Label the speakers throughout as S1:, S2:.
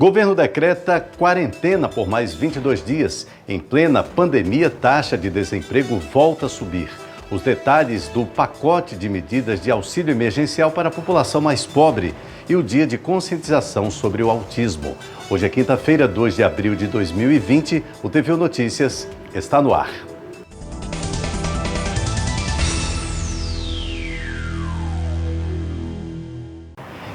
S1: Governo decreta quarentena por mais 22 dias. Em plena pandemia, taxa de desemprego volta a subir. Os detalhes do pacote de medidas de auxílio emergencial para a população mais pobre e o dia de conscientização sobre o autismo. Hoje é quinta-feira, 2 de abril de 2020. O TVU Notícias está no ar.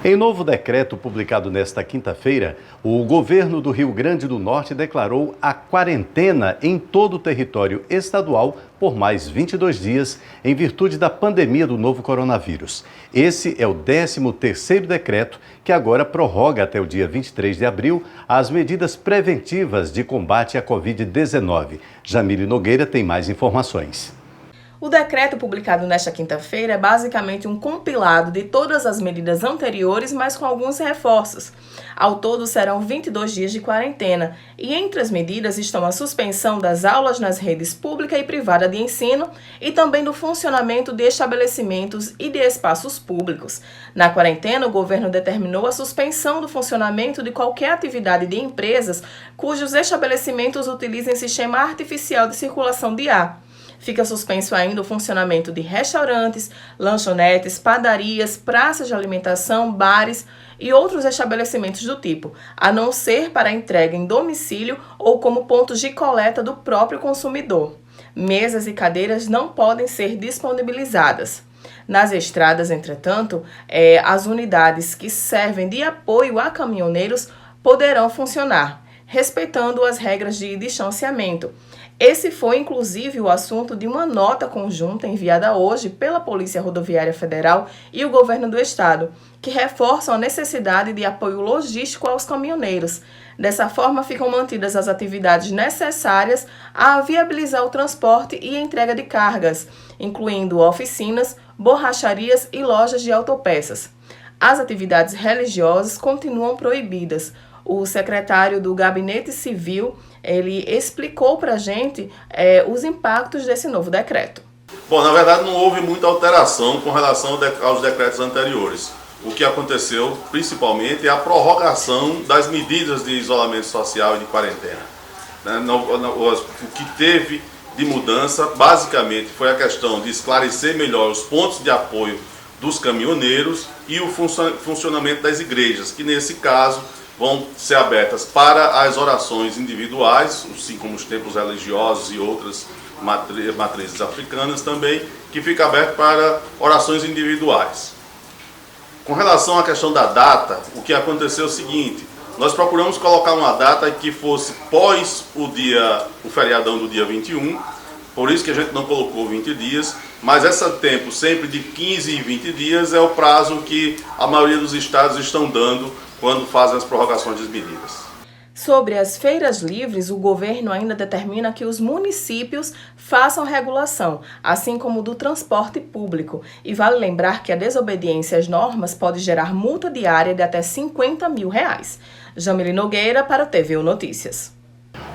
S1: Em novo decreto publicado nesta quinta-feira, o governo do Rio Grande do Norte declarou a quarentena em todo o território estadual por mais 22 dias, em virtude da pandemia do novo coronavírus. Esse é o 13º decreto que agora prorroga até o dia 23 de abril as medidas preventivas de combate à Covid-19. Jamile Nogueira tem mais informações.
S2: O decreto publicado nesta quinta-feira é basicamente um compilado de todas as medidas anteriores, mas com alguns reforços. Ao todo, serão 22 dias de quarentena, e entre as medidas estão a suspensão das aulas nas redes pública e privada de ensino e também do funcionamento de estabelecimentos e de espaços públicos. Na quarentena, o governo determinou a suspensão do funcionamento de qualquer atividade de empresas cujos estabelecimentos utilizem sistema artificial de circulação de ar. Fica suspenso ainda o funcionamento de restaurantes, lanchonetes, padarias, praças de alimentação, bares e outros estabelecimentos do tipo, a não ser para entrega em domicílio ou como pontos de coleta do próprio consumidor. Mesas e cadeiras não podem ser disponibilizadas. Nas estradas, entretanto, as unidades que servem de apoio a caminhoneiros poderão funcionar, respeitando as regras de distanciamento. Esse foi, inclusive, o assunto de uma nota conjunta enviada hoje pela Polícia Rodoviária Federal e o Governo do Estado, que reforçam a necessidade de apoio logístico aos caminhoneiros. Dessa forma, ficam mantidas as atividades necessárias a viabilizar o transporte e entrega de cargas, incluindo oficinas, borracharias e lojas de autopeças. As atividades religiosas continuam proibidas. O secretário do Gabinete Civil, ele explicou para a gente os impactos desse novo decreto.
S3: Bom, na verdade não houve muita alteração com relação aos decretos anteriores. O que aconteceu, principalmente, é a prorrogação das medidas de isolamento social e de quarentena. O que teve de mudança, basicamente, foi a questão de esclarecer melhor os pontos de apoio dos caminhoneiros e o funcionamento das igrejas, que nesse caso vão ser abertas para as orações individuais, assim como os templos religiosos e outras matrizes africanas também, que fica aberto para orações individuais. Com relação à questão da data, o que aconteceu é o seguinte: nós procuramos colocar uma data que fosse pós o feriadão do dia 21, por isso que a gente não colocou 20 dias, mas esse tempo sempre de 15 e 20 dias é o prazo que a maioria dos estados estão dando quando fazem as prorrogações das medidas.
S2: Sobre as feiras livres, o governo ainda determina que os municípios façam regulação, assim como do transporte público. E vale lembrar que a desobediência às normas pode gerar multa diária de até R$50 mil. Jamile Nogueira para o TVU Notícias.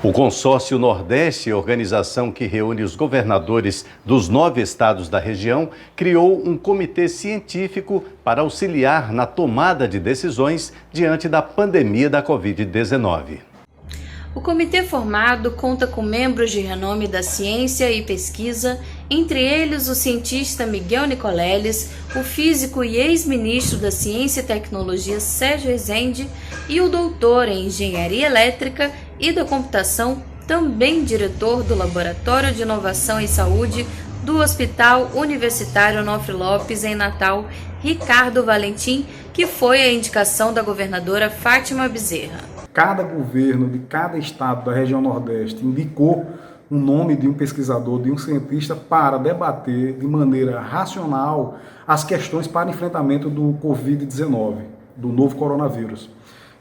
S1: O Consórcio Nordeste, organização que reúne os governadores dos 9 estados da região, criou um comitê científico para auxiliar na tomada de decisões diante da pandemia da Covid-19.
S4: O comitê formado conta com membros de renome da ciência e pesquisa, entre eles o cientista Miguel Nicoleles, o físico e ex-ministro da Ciência e Tecnologia Sérgio Rezende e o doutor em Engenharia Elétrica e da Computação, também diretor do Laboratório de Inovação em Saúde do Hospital Universitário Onofre Lopes, em Natal, Ricardo Valentim, que foi a indicação da governadora Fátima Bezerra.
S5: Cada governo de cada estado da região Nordeste indicou o nome de um pesquisador, de um cientista, para debater de maneira racional as questões para enfrentamento do Covid-19, do novo coronavírus.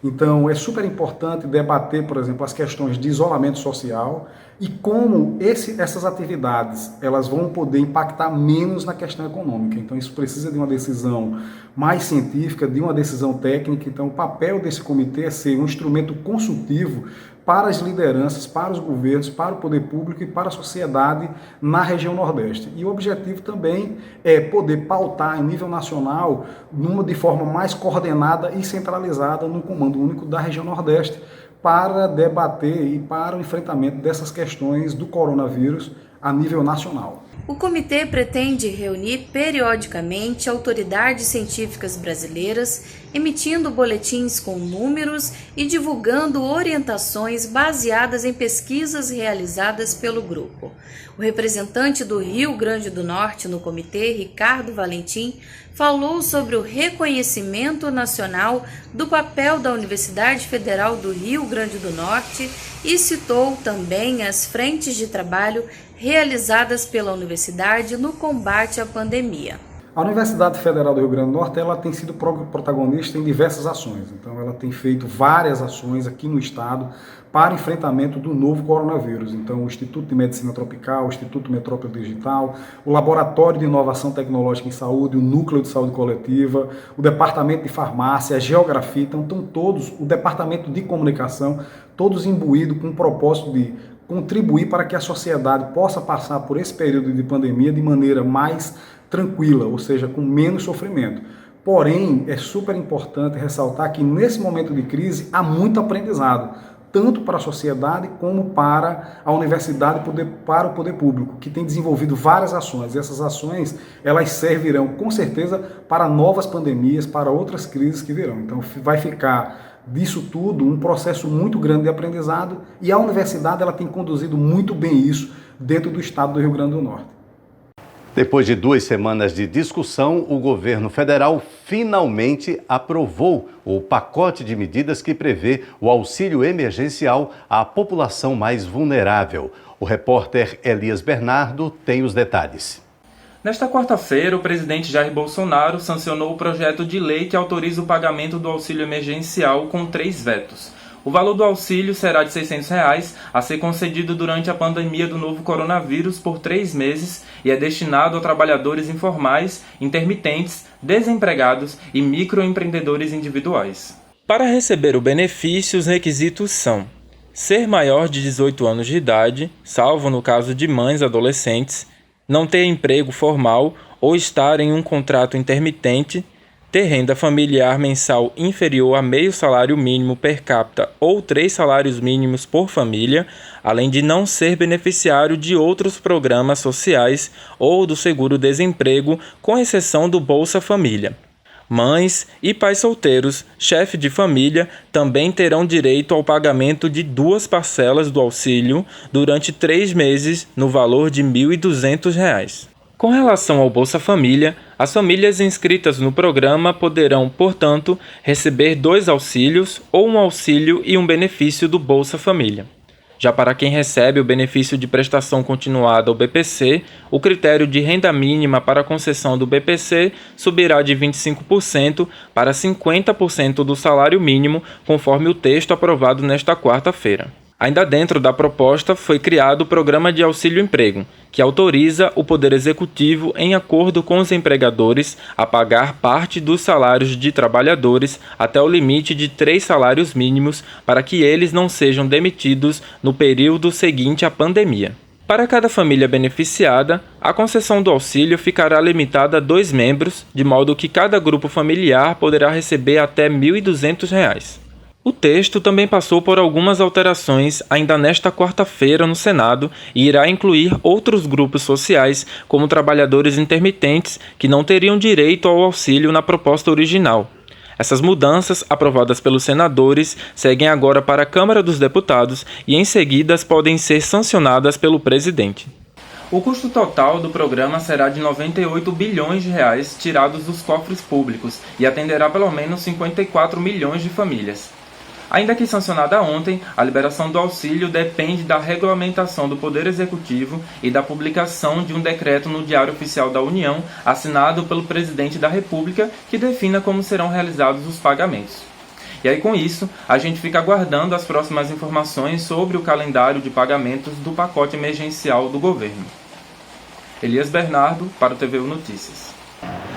S5: Então, é super importante debater, por exemplo, as questões de isolamento social e como essas atividades elas vão poder impactar menos na questão econômica. Então, isso precisa de uma decisão mais científica, de uma decisão técnica. Então, o papel desse comitê é ser um instrumento consultivo para as lideranças, para os governos, para o poder público e para a sociedade na região Nordeste. E o objetivo também é poder pautar em nível nacional de forma mais coordenada e centralizada no Comando Único da região Nordeste para debater e para o enfrentamento dessas questões do coronavírus a nível nacional.
S4: O comitê pretende reunir periodicamente autoridades científicas brasileiras, emitindo boletins com números e divulgando orientações baseadas em pesquisas realizadas pelo grupo. O representante do Rio Grande do Norte no comitê, Ricardo Valentim, falou sobre o reconhecimento nacional do papel da Universidade Federal do Rio Grande do Norte e citou também as frentes de trabalho realizadas pela universidade no combate à pandemia.
S5: A Universidade Federal do Rio Grande do Norte ela tem sido protagonista em diversas ações. Então, ela tem feito várias ações aqui no estado para enfrentamento do novo coronavírus. Então, o Instituto de Medicina Tropical, o Instituto Metrópole Digital, o Laboratório de Inovação Tecnológica em Saúde, o Núcleo de Saúde Coletiva, o Departamento de Farmácia, a Geografia, então estão todos, o Departamento de Comunicação, todos imbuídos com o propósito de contribuir para que a sociedade possa passar por esse período de pandemia de maneira mais tranquila, ou seja, com menos sofrimento. Porém, é super importante ressaltar que nesse momento de crise há muito aprendizado, tanto para a sociedade como para a universidade, para o poder público, que tem desenvolvido várias ações. E essas ações, elas servirão com certeza para novas pandemias, para outras crises que virão. Então vai ficar disso tudo um processo muito grande de aprendizado e a universidade ela tem conduzido muito bem isso dentro do estado do Rio Grande do Norte.
S1: Depois de 2 semanas de discussão, o governo federal finalmente aprovou o pacote de medidas que prevê o auxílio emergencial à população mais vulnerável. O repórter Elias Bernardo tem os detalhes.
S6: Nesta quarta-feira, o presidente Jair Bolsonaro sancionou o projeto de lei que autoriza o pagamento do auxílio emergencial com 3 vetos. O valor do auxílio será de R$ 600 a ser concedido durante a pandemia do novo coronavírus por 3 meses e é destinado a trabalhadores informais, intermitentes, desempregados e microempreendedores individuais. Para receber o benefício, os requisitos são: ser maior de 18 anos de idade, salvo no caso de mães adolescentes, não ter emprego formal ou estar em um contrato intermitente, ter renda familiar mensal inferior a meio salário mínimo per capita ou 3 salários mínimos por família, além de não ser beneficiário de outros programas sociais ou do seguro-desemprego, com exceção do Bolsa Família. Mães e pais solteiros, chefe de família, também terão direito ao pagamento de 2 parcelas do auxílio durante 3 meses no valor de R$ 1.200. Com relação ao Bolsa Família, as famílias inscritas no programa poderão, portanto, receber 2 auxílios ou um auxílio e um benefício do Bolsa Família. Já para quem recebe o benefício de prestação continuada, o BPC, o critério de renda mínima para a concessão do BPC subirá de 25% para 50% do salário mínimo, conforme o texto aprovado nesta quarta-feira. Ainda dentro da proposta, foi criado o Programa de Auxílio Emprego, que autoriza o Poder Executivo, em acordo com os empregadores, a pagar parte dos salários de trabalhadores até o limite de 3 salários mínimos para que eles não sejam demitidos no período seguinte à pandemia. Para cada família beneficiada, a concessão do auxílio ficará limitada a 2 membros, de modo que cada grupo familiar poderá receber até R$ 1.200. O texto também passou por algumas alterações ainda nesta quarta-feira no Senado e irá incluir outros grupos sociais, como trabalhadores intermitentes, que não teriam direito ao auxílio na proposta original. Essas mudanças, aprovadas pelos senadores, seguem agora para a Câmara dos Deputados e em seguida podem ser sancionadas pelo presidente. O custo total do programa será de R$ 98 bilhões tirados dos cofres públicos e atenderá pelo menos 54 milhões de famílias. Ainda que sancionada ontem, a liberação do auxílio depende da regulamentação do Poder Executivo e da publicação de um decreto no Diário Oficial da União, assinado pelo Presidente da República, que defina como serão realizados os pagamentos. E aí, com isso, a gente fica aguardando as próximas informações sobre o calendário de pagamentos do pacote emergencial do governo. Elias Bernardo, para o TVU Notícias.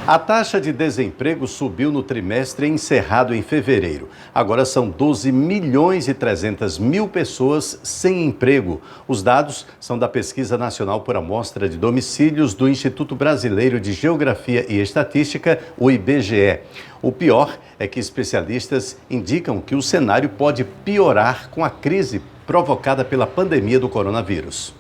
S1: A taxa de desemprego subiu no trimestre encerrado em fevereiro. Agora são 12.300.000 pessoas sem emprego. Os dados são da Pesquisa Nacional por Amostra de Domicílios do Instituto Brasileiro de Geografia e Estatística, o IBGE. O pior é que especialistas indicam que o cenário pode piorar com a crise provocada pela pandemia do coronavírus.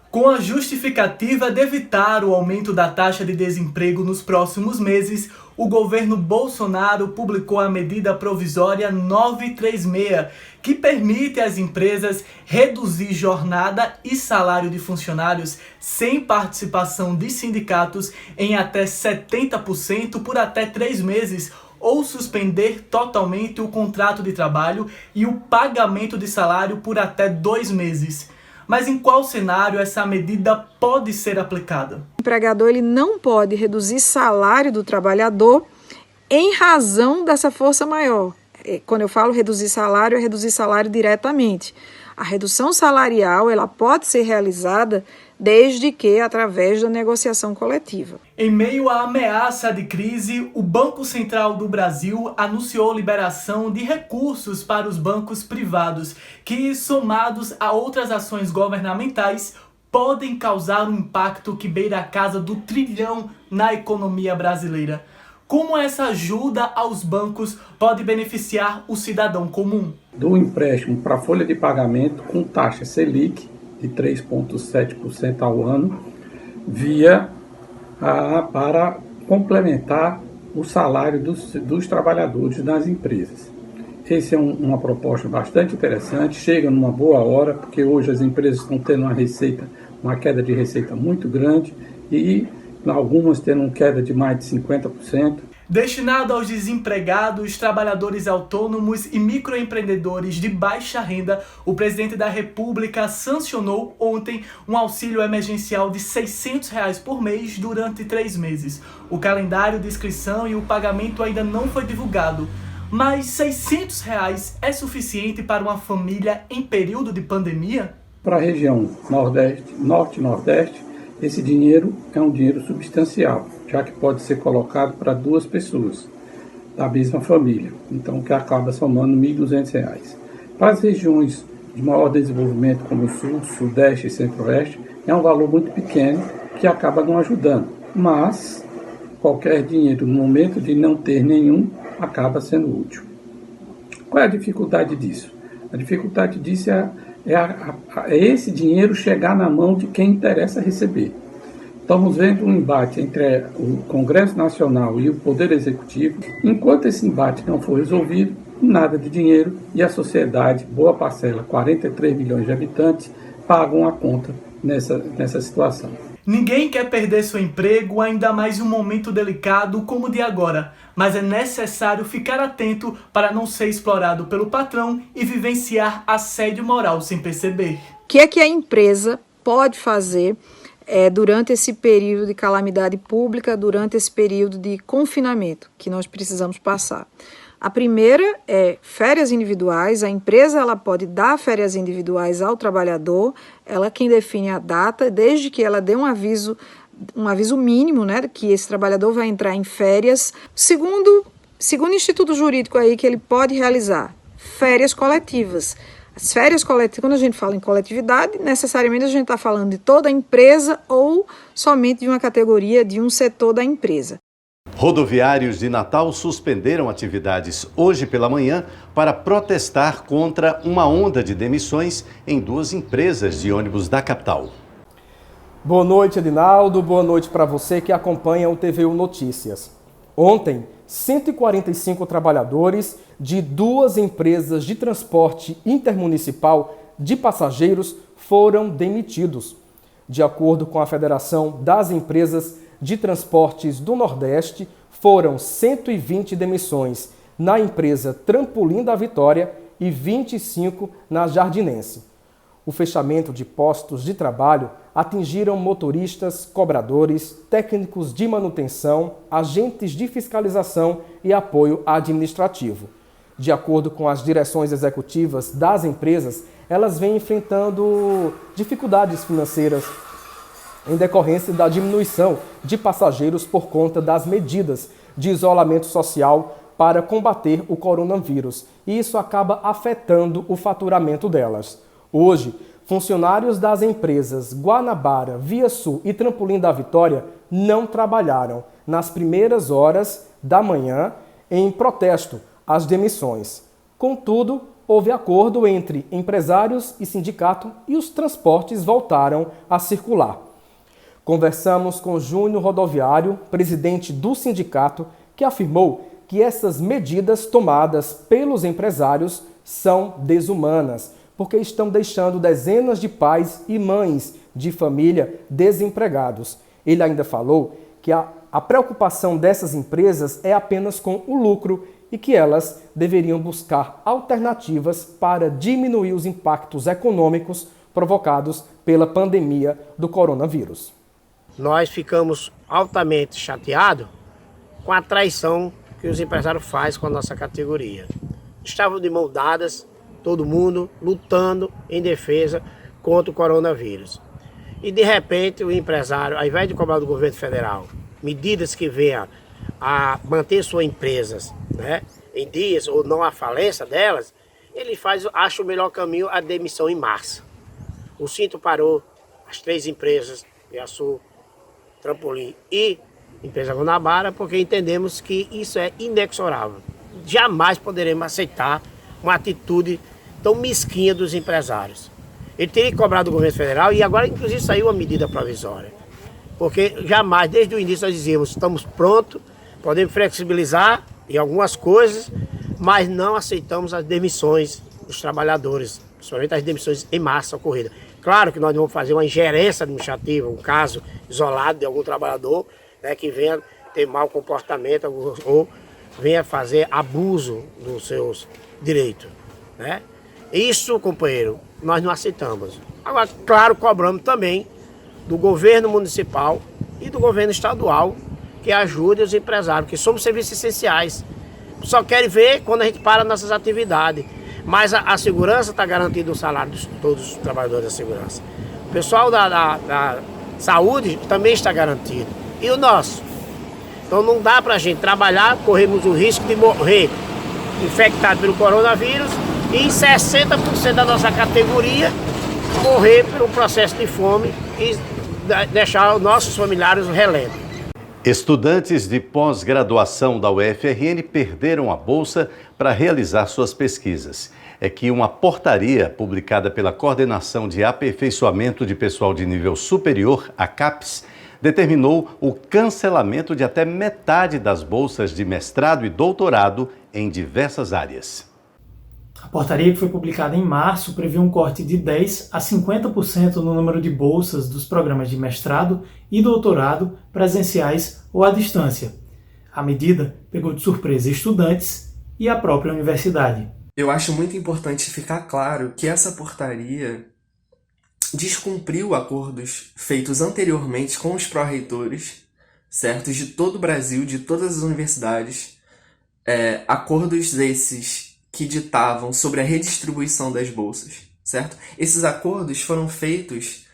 S7: Com a justificativa de evitar o aumento da taxa de desemprego nos próximos meses, o governo Bolsonaro publicou a medida provisória 936, que permite às empresas reduzir jornada e salário de funcionários sem participação de sindicatos em até 70% por até 3 meses, ou suspender totalmente o contrato de trabalho e o pagamento de salário por até 2 meses. Mas em qual cenário essa medida pode ser aplicada?
S8: O empregador ele não pode reduzir salário do trabalhador em razão dessa força maior. Quando eu falo reduzir salário, é reduzir salário diretamente. A redução salarial ela pode ser realizada desde que através da negociação coletiva.
S7: Em meio à ameaça de crise, o Banco Central do Brasil anunciou liberação de recursos para os bancos privados, que, somados a outras ações governamentais, podem causar um impacto que beira a casa do 1 trilhão na economia brasileira. Como essa ajuda aos bancos pode beneficiar o cidadão comum?
S9: Do empréstimo para folha de pagamento com taxa Selic de 3,7% ao ano, para complementar o salário dos trabalhadores das empresas. Essa é uma proposta bastante interessante, chega numa boa hora, porque hoje as empresas estão tendo uma queda de receita muito grande e algumas tendo uma queda de mais de 50%.
S7: Destinado aos desempregados, trabalhadores autônomos e microempreendedores de baixa renda, o presidente da República sancionou ontem um auxílio emergencial de R$ 600 por mês durante 3 meses. O calendário de inscrição e o pagamento ainda não foi divulgado, mas R$ 600 é suficiente para uma família em período de pandemia?
S9: Para a região Norte e Nordeste, esse dinheiro é um dinheiro substancial, já que pode ser colocado para 2 pessoas da mesma família, então que acaba somando R$ 1.200. Para as regiões de maior desenvolvimento, como o Sul, Sudeste e Centro-Oeste, é um valor muito pequeno que acaba não ajudando, mas qualquer dinheiro no momento de não ter nenhum acaba sendo útil. Qual é a dificuldade disso? A dificuldade disso é esse dinheiro chegar na mão de quem interessa receber. Estamos vendo um embate entre o Congresso Nacional e o Poder Executivo. Enquanto esse embate não for resolvido, nada de dinheiro e a sociedade, boa parcela, 43 milhões de habitantes, pagam a conta nessa situação.
S7: Ninguém quer perder seu emprego, ainda mais em um momento delicado como o de agora, mas é necessário ficar atento para não ser explorado pelo patrão e vivenciar assédio moral sem perceber.
S8: O que é que a empresa pode fazer durante esse período de calamidade pública, durante esse período de confinamento que nós precisamos passar? A primeira é férias individuais. A empresa ela pode dar férias individuais ao trabalhador, ela quem define a data, desde que ela dê um aviso mínimo, né, que esse trabalhador vai entrar em férias. Segundo instituto jurídico aí que ele pode realizar, férias coletivas. As férias coletivas, quando a gente fala em coletividade, necessariamente a gente está falando de toda a empresa ou somente de uma categoria, de um setor da empresa.
S1: Rodoviários de Natal suspenderam atividades hoje pela manhã para protestar contra uma onda de demissões em 2 empresas de ônibus da capital.
S10: Boa noite, Edinaldo. Boa noite para você que acompanha o TVU Notícias. Ontem, 145 trabalhadores de 2 empresas de transporte intermunicipal de passageiros foram demitidos. De acordo com a Federação das Empresas de Transportes do Nordeste, foram 120 demissões na empresa Trampolim da Vitória e 25 na Jardinense. O fechamento de postos de trabalho atingiram motoristas, cobradores, técnicos de manutenção, agentes de fiscalização e apoio administrativo. De acordo com as direções executivas das empresas, elas vêm enfrentando dificuldades financeiras em decorrência da diminuição de passageiros por conta das medidas de isolamento social para combater o coronavírus, e isso acaba afetando o faturamento delas. Hoje, funcionários das empresas Guanabara, Via Sul e Trampolim da Vitória não trabalharam nas primeiras horas da manhã em protesto às demissões. Contudo, houve acordo entre empresários e sindicato e os transportes voltaram a circular. Conversamos com Júnior Rodoviário, presidente do sindicato, que afirmou que essas medidas tomadas pelos empresários são desumanas, porque estão deixando dezenas de pais e mães de família desempregados. Ele ainda falou que a preocupação dessas empresas é apenas com o lucro e que elas deveriam buscar alternativas para diminuir os impactos econômicos provocados pela pandemia do coronavírus.
S11: Nós ficamos altamente chateados com a traição que os empresários fazem com a nossa categoria. Estavam de mãos dadas, todo mundo lutando em defesa contra o coronavírus. E de repente o empresário, ao invés de cobrar do governo federal medidas que venham a manter suas empresas, né, em dias ou não a falência delas, ele acha o melhor caminho a demissão em massa. O Sinto parou as 3 empresas, Via Sul, Trampolim e Empresa Guanabara, porque entendemos que isso é inexorável. Jamais poderemos aceitar uma atitude tão mesquinha dos empresários. Ele teria que cobrar do governo federal e agora inclusive saiu uma medida provisória. Porque jamais, desde o início nós dizíamos, estamos prontos, podemos flexibilizar em algumas coisas, mas não aceitamos as demissões dos trabalhadores, principalmente as demissões em massa ocorridas. Claro que nós vamos fazer uma ingerência administrativa, um caso isolado de algum trabalhador, né, que venha ter mau comportamento ou venha fazer abuso dos seus direitos, né? Isso, companheiro, nós não aceitamos. Agora, claro, cobramos também do governo municipal e do governo estadual que ajude os empresários, que somos serviços essenciais. Só querem ver quando a gente para nossas atividades. Mas a segurança está garantida, o salário de todos os trabalhadores da segurança. O pessoal da saúde também está garantido. E o nosso? Então não dá para a gente trabalhar, corremos o risco de morrer infectado pelo coronavírus e 60% da nossa categoria morrer pelo processo de fome e deixar os nossos familiares relento.
S1: Estudantes de pós-graduação da UFRN perderam a bolsa para realizar suas pesquisas. É que uma portaria publicada pela Coordenação de Aperfeiçoamento de Pessoal de Nível Superior, a CAPES, determinou o cancelamento de até metade das bolsas de mestrado e doutorado em diversas áreas.
S12: A portaria, que foi publicada em março, prevê um corte de 10% a 50% no número de bolsas dos programas de mestrado e doutorado presenciais ou à distância. A medida pegou de surpresa estudantes e a própria universidade.
S13: Eu acho muito importante ficar claro que essa portaria descumpriu acordos feitos anteriormente com os pró-reitores, certos, de todo o Brasil, de todas as universidades, acordos esses que ditavam sobre a redistribuição das bolsas, certo? Esses acordos foram feitos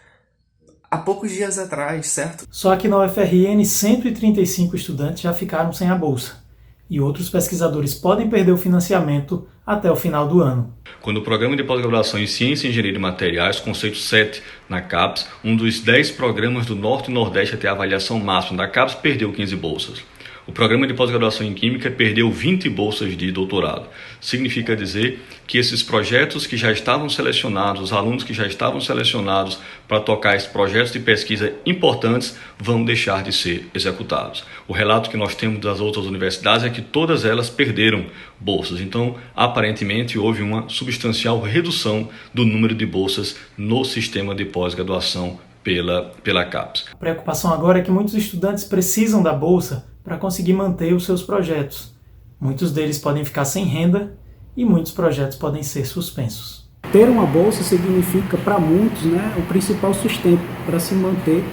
S13: há poucos dias atrás, certo?
S12: Só que na UFRN, 135 estudantes já ficaram sem a bolsa. E outros pesquisadores podem perder o financiamento até o final do ano.
S14: Quando o Programa de Pós-Graduação em Ciência e Engenharia de Materiais, conceito 7 na CAPES, um dos 10 programas do Norte e Nordeste a ter a avaliação máxima da CAPES, perdeu 15 bolsas. O Programa de Pós-Graduação em Química perdeu 20 bolsas de doutorado. Significa dizer que esses projetos que já estavam selecionados, os alunos que já estavam selecionados para tocar esses projetos de pesquisa importantes, vão deixar de ser executados. O relato que nós temos das outras universidades é que todas elas perderam bolsas. Então, aparentemente, houve uma substancial redução do número de bolsas no sistema de pós-graduação pela CAPES.
S12: A preocupação agora é que muitos estudantes precisam da bolsa para conseguir manter os seus projetos. Muitos deles podem ficar sem renda e muitos projetos podem ser suspensos.
S15: Ter uma bolsa significa para muitos, né, o principal sustento para se manter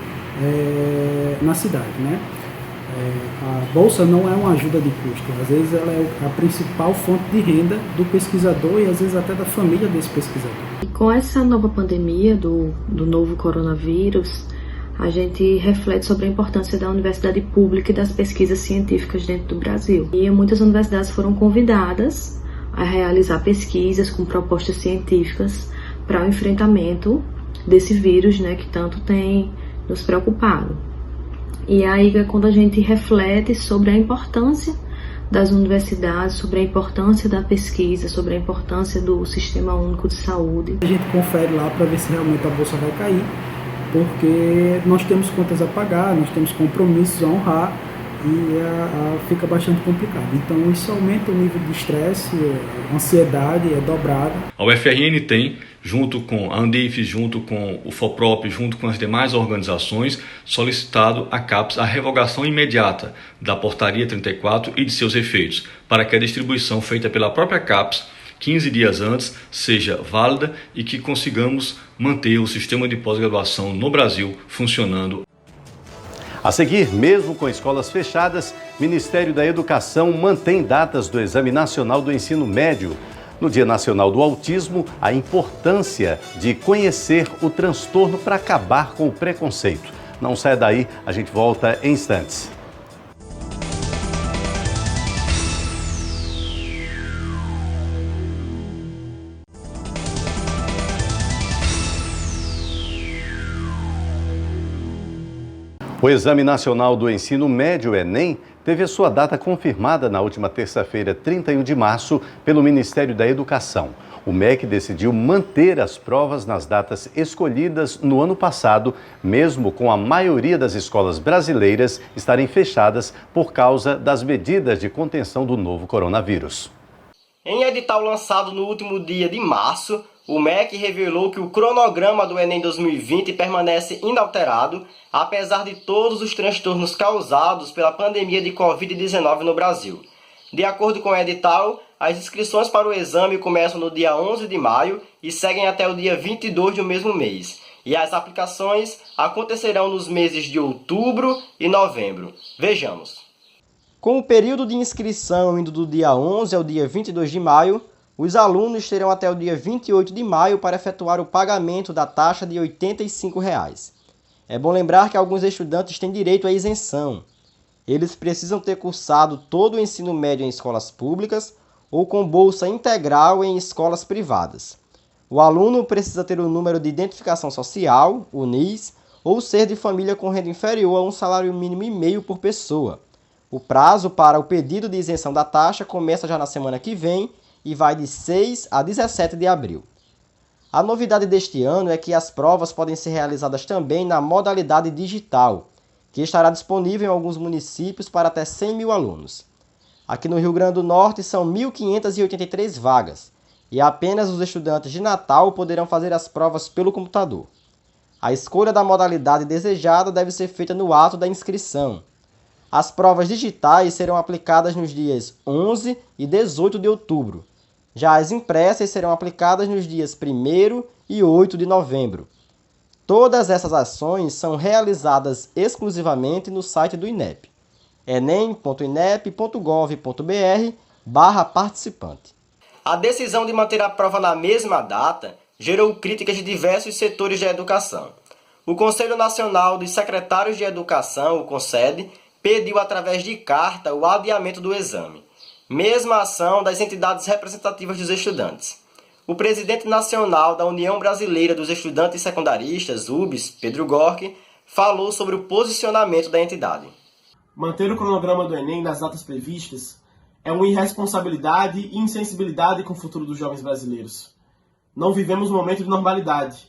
S15: na cidade, né? A bolsa não é uma ajuda de custo, às vezes ela é a principal fonte de renda do pesquisador e às vezes até da família desse pesquisador.
S16: E com essa nova pandemia do novo coronavírus, a gente reflete sobre a importância da universidade pública e das pesquisas científicas dentro do Brasil. E muitas universidades foram convidadas a realizar pesquisas com propostas científicas para o enfrentamento desse vírus, né, que tanto tem nos preocupado. E aí é quando a gente reflete sobre a importância das universidades, sobre a importância da pesquisa, sobre a importância do Sistema Único de Saúde.
S15: A gente confere lá para ver se realmente a bolsa vai cair, porque nós temos contas a pagar, nós temos compromissos a honrar e fica bastante complicado. Então isso aumenta o nível de estresse, a ansiedade é dobrada.
S14: A UFRN tem, junto com a Andif, junto com o FOPROP, junto com as demais organizações, solicitado à CAPES a revogação imediata da Portaria 34 e de seus efeitos, para que a distribuição feita pela própria CAPES 15 dias antes seja válida e que consigamos manter o sistema de pós-graduação no Brasil funcionando.
S1: A seguir, mesmo com escolas fechadas, o Ministério da Educação mantém datas do Exame Nacional do Ensino Médio. No Dia Nacional do Autismo, a importância de conhecer o transtorno para acabar com o preconceito. Não saia daí, a gente volta em instantes. O Exame Nacional do Ensino Médio, Enem, teve a sua data confirmada na última terça-feira, 31 de março, pelo Ministério da Educação. O MEC decidiu manter as provas nas datas escolhidas no ano passado, mesmo com a maioria das escolas brasileiras estarem fechadas por causa das medidas de contenção do novo coronavírus.
S17: Em edital lançado no último dia de março, o MEC revelou que o cronograma do Enem 2020 permanece inalterado, apesar de todos os transtornos causados pela pandemia de Covid-19 no Brasil. De acordo com o edital, as inscrições para o exame começam no dia 11 de maio e seguem até o dia 22 do mesmo mês. E as aplicações acontecerão nos meses de outubro e novembro. Vejamos. Com o período de inscrição indo do dia 11 ao dia 22 de maio, os alunos terão até o dia 28 de maio para efetuar o pagamento da taxa de R$ 85. É bom lembrar que alguns estudantes têm direito à isenção. Eles precisam ter cursado todo o ensino médio em escolas públicas ou com bolsa integral em escolas privadas. O aluno precisa ter o número de identificação social, o NIS, ou ser de família com renda inferior a um salário mínimo e meio por pessoa. O prazo para o pedido de isenção da taxa começa já na semana que vem e vai de 6 a 17 de abril. A novidade deste ano é que as provas podem ser realizadas também na modalidade digital, que estará disponível em alguns municípios para até 100 mil alunos. Aqui no Rio Grande do Norte são 1.583 vagas, e apenas os estudantes de Natal poderão fazer as provas pelo computador. A escolha da modalidade desejada deve ser feita no ato da inscrição. As provas digitais serão aplicadas nos dias 11 e 18 de outubro. Já as impressas serão aplicadas nos dias 1º e 8 de novembro. Todas essas ações são realizadas exclusivamente no site do INEP, enem.inep.gov.br/participante. A decisão de manter a prova na mesma data gerou críticas de diversos setores da educação. O Conselho Nacional dos Secretários de Educação, o CONSED, pediu através de carta o adiamento do exame. Mesma ação das entidades representativas dos estudantes. O presidente nacional da União Brasileira dos Estudantes Secundaristas, UBS, Pedro Gork, falou sobre o posicionamento da entidade.
S18: Manter o cronograma do Enem nas datas previstas é uma irresponsabilidade e insensibilidade com o futuro dos jovens brasileiros. Não vivemos um momento de normalidade.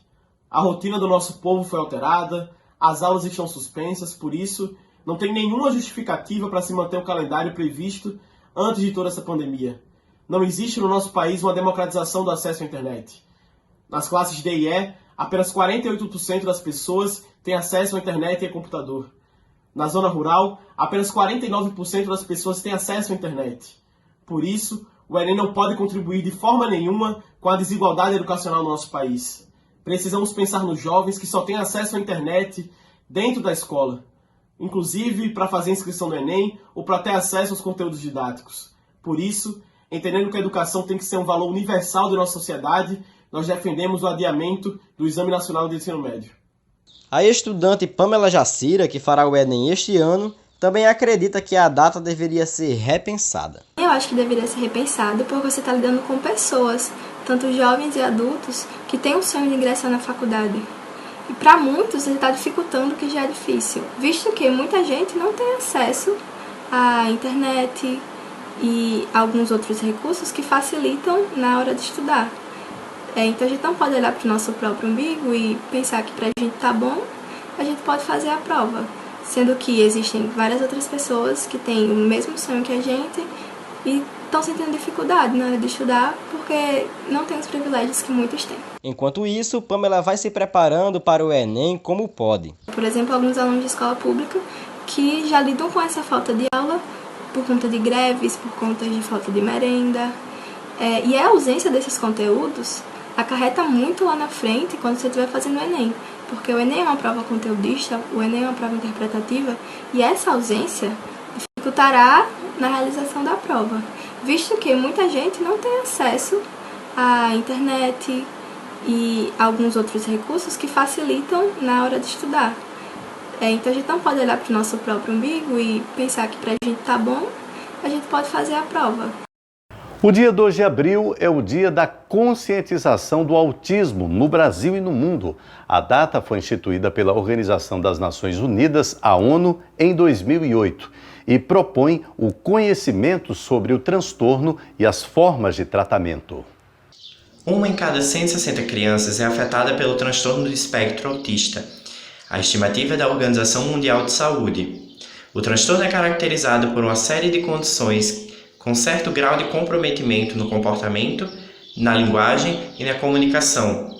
S18: A rotina do nosso povo foi alterada, as aulas estão suspensas, por isso não tem nenhuma justificativa para se manter o calendário previsto antes de toda essa pandemia. Não existe no nosso país uma democratização do acesso à internet. Nas classes D e E, apenas 48% das pessoas têm acesso à internet e a computador. Na zona rural, apenas 49% das pessoas têm acesso à internet. Por isso, o Enem não pode contribuir de forma nenhuma com a desigualdade educacional no nosso país. Precisamos pensar nos jovens que só têm acesso à internet dentro da escola, inclusive para fazer inscrição no Enem ou para ter acesso aos conteúdos didáticos. Por isso, entendendo que a educação tem que ser um valor universal da nossa sociedade, nós defendemos o adiamento do Exame Nacional de Ensino Médio.
S17: A estudante Pamela Jacira, que fará o Enem este ano, também acredita que a data deveria ser repensada.
S19: Eu acho que deveria ser repensado porque você está lidando com pessoas, tanto jovens e adultos, que têm o sonho de ingressar na faculdade. E para muitos ele está dificultando o que já é difícil, visto que muita gente não tem acesso à internet e alguns outros recursos que facilitam na hora de estudar. Então a gente não pode olhar para o nosso próprio umbigo e pensar que para a gente tá bom, a gente pode fazer a prova. Sendo que existem várias outras pessoas que têm o mesmo sonho que a gente e estão sentindo dificuldade na hora de estudar porque não tem os privilégios que muitos têm.
S17: Enquanto isso, Pamela vai se preparando para o Enem como pode.
S19: Por exemplo, alguns alunos de escola pública que já lidam com essa falta de aula por conta de greves, por conta de falta de merenda. E a ausência desses conteúdos acarreta muito lá na frente quando você estiver fazendo o Enem, porque o Enem é uma prova conteudista, o Enem é uma prova interpretativa, e essa ausência dificultará na realização da prova, visto que muita gente não tem acesso à internet e alguns outros recursos que facilitam na hora de estudar. Então a gente não pode olhar para o nosso próprio umbigo e pensar que para a gente tá bom, a gente pode fazer a prova.
S1: O dia 2 de abril é o dia da conscientização do autismo no Brasil e no mundo. A data foi instituída pela Organização das Nações Unidas, a ONU, em 2008 e propõe o conhecimento sobre o transtorno e as formas de tratamento.
S20: Uma em cada 160 crianças é afetada pelo transtorno do espectro autista. A estimativa é da Organização Mundial de Saúde. O transtorno é caracterizado por uma série de condições com certo grau de comprometimento no comportamento, na linguagem e na comunicação.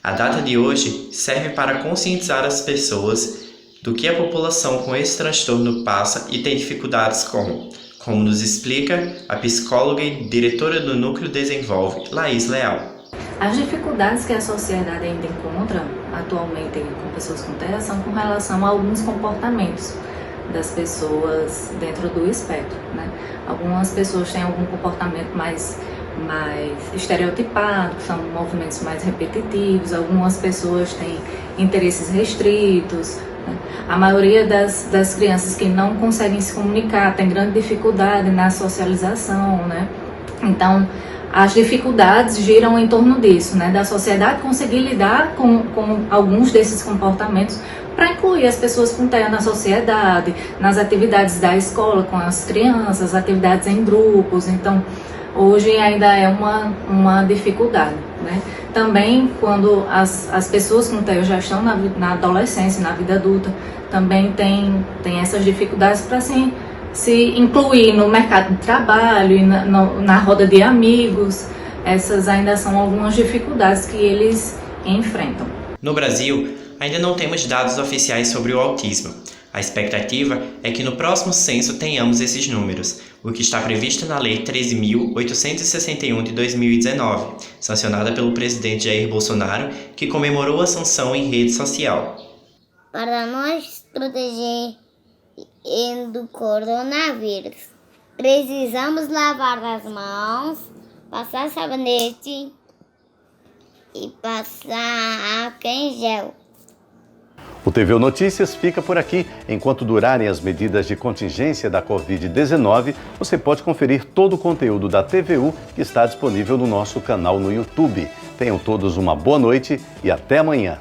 S20: A data de hoje serve para conscientizar as pessoas do que a população com esse transtorno passa e tem dificuldades como nos explica a psicóloga e diretora do Núcleo Desenvolve, Laís Leal.
S21: As dificuldades que a sociedade ainda encontra atualmente com pessoas com TEA são com relação a alguns comportamentos das pessoas dentro do espectro, né? Algumas pessoas têm algum comportamento mais estereotipado, são movimentos mais repetitivos, algumas pessoas têm interesses restritos, né? A maioria das crianças que não conseguem se comunicar tem grande dificuldade na socialização, né? Então, as dificuldades giram em torno disso, né? Da sociedade conseguir lidar com alguns desses comportamentos para incluir as pessoas com TEA na sociedade, nas atividades da escola com as crianças, atividades em grupos. Então, hoje ainda é uma dificuldade, né? Também quando as pessoas com TEA já estão na adolescência, na vida adulta, também tem essas dificuldades para se incluir no mercado de trabalho e na roda de amigos. Essas ainda são algumas dificuldades que eles enfrentam.
S20: No Brasil, ainda não temos dados oficiais sobre o autismo. A expectativa é que no próximo censo tenhamos esses números, o que está previsto na Lei 13.861 de 2019, sancionada pelo presidente Jair Bolsonaro, que comemorou a sanção em rede social.
S22: Para nos proteger do coronavírus, precisamos lavar as mãos, passar sabonete e passar álcool em gel.
S1: O TVU Notícias fica por aqui. Enquanto durarem as medidas de contingência da Covid-19, você pode conferir todo o conteúdo da TVU que está disponível no nosso canal no YouTube. Tenham todos uma boa noite e até amanhã.